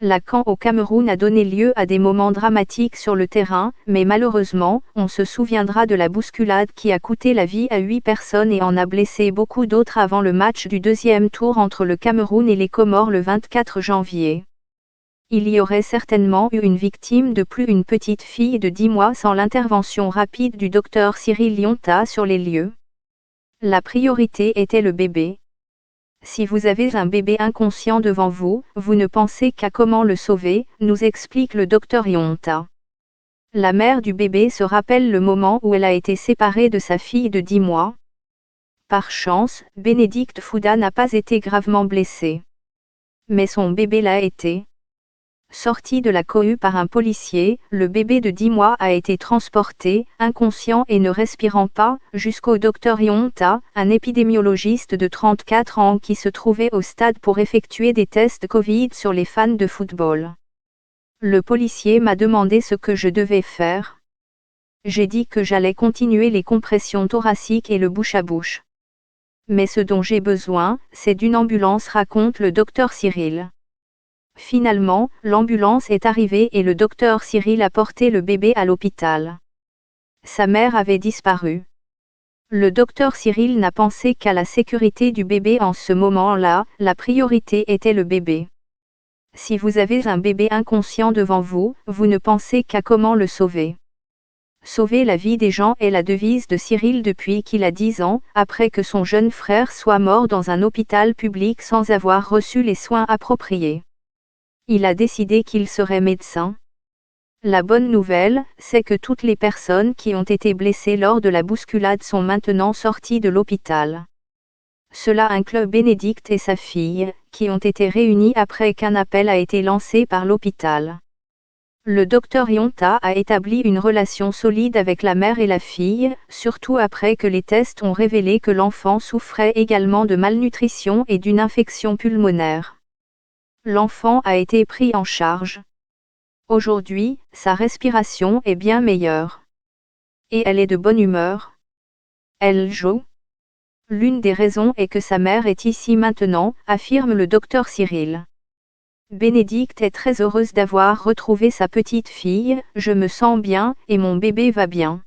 La CAN au Cameroun a donné lieu à des moments dramatiques sur le terrain, mais malheureusement, on se souviendra de la bousculade qui a coûté la vie à 8 personnes et en a blessé beaucoup d'autres avant le match du deuxième tour entre le Cameroun et les Comores le 24 janvier. Il y aurait certainement eu une victime de plus, une petite fille de 10 mois, sans l'intervention rapide du docteur Cyril Yonta sur les lieux. La priorité était le bébé. Si vous avez un bébé inconscient devant vous, vous ne pensez qu'à comment le sauver, nous explique le docteur Yonta. La mère du bébé se rappelle le moment où elle a été séparée de sa fille de 10 mois. Par chance, Bénédicte Fouda n'a pas été gravement blessée. Mais son bébé l'a été. Sorti de la cohue par un policier, le bébé de 10 mois a été transporté, inconscient et ne respirant pas, jusqu'au docteur Yonta, un épidémiologiste de 34 ans qui se trouvait au stade pour effectuer des tests Covid sur les fans de football. Le policier m'a demandé ce que je devais faire. J'ai dit que j'allais continuer les compressions thoraciques et le bouche-à-bouche. Mais ce dont j'ai besoin, c'est d'une ambulance, raconte le docteur Cyril. Finalement, l'ambulance est arrivée et le docteur Cyril a porté le bébé à l'hôpital. Sa mère avait disparu. Le docteur Cyril n'a pensé qu'à la sécurité du bébé en ce moment-là, la priorité était le bébé. Si vous avez un bébé inconscient devant vous, vous ne pensez qu'à comment le sauver. Sauver la vie des gens est la devise de Cyril depuis qu'il a 10 ans, après que son jeune frère soit mort dans un hôpital public sans avoir reçu les soins appropriés. Il a décidé qu'il serait médecin. La bonne nouvelle, c'est que toutes les personnes qui ont été blessées lors de la bousculade sont maintenant sorties de l'hôpital. Cela inclut Bénédicte et sa fille, qui ont été réunies après qu'un appel a été lancé par l'hôpital. Le docteur Yonta a établi une relation solide avec la mère et la fille, surtout après que les tests ont révélé que l'enfant souffrait également de malnutrition et d'une infection pulmonaire. L'enfant a été pris en charge. Aujourd'hui, sa respiration est bien meilleure. Et elle est de bonne humeur. Elle joue. L'une des raisons est que sa mère est ici maintenant, affirme le docteur Cyril. Bénédicte est très heureuse d'avoir retrouvé sa petite fille, je me sens bien, et mon bébé va bien.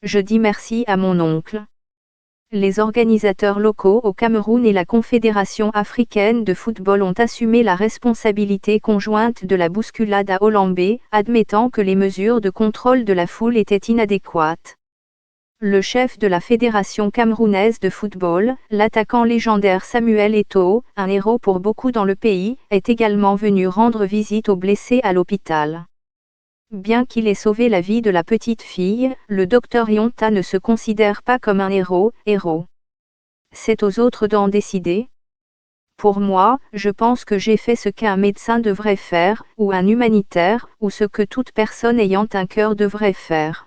Je dis merci à mon oncle. Les organisateurs locaux au Cameroun et la Confédération africaine de football ont assumé la responsabilité conjointe de la bousculade à Olambé, admettant que les mesures de contrôle de la foule étaient inadéquates. Le chef de la Fédération camerounaise de football, l'attaquant légendaire Samuel Eto'o, un héros pour beaucoup dans le pays, est également venu rendre visite aux blessés à l'hôpital. Bien qu'il ait sauvé la vie de la petite fille, le docteur Yonta ne se considère pas comme un héros. C'est aux autres d'en décider. Pour moi, je pense que j'ai fait ce qu'un médecin devrait faire, ou un humanitaire, ou ce que toute personne ayant un cœur devrait faire.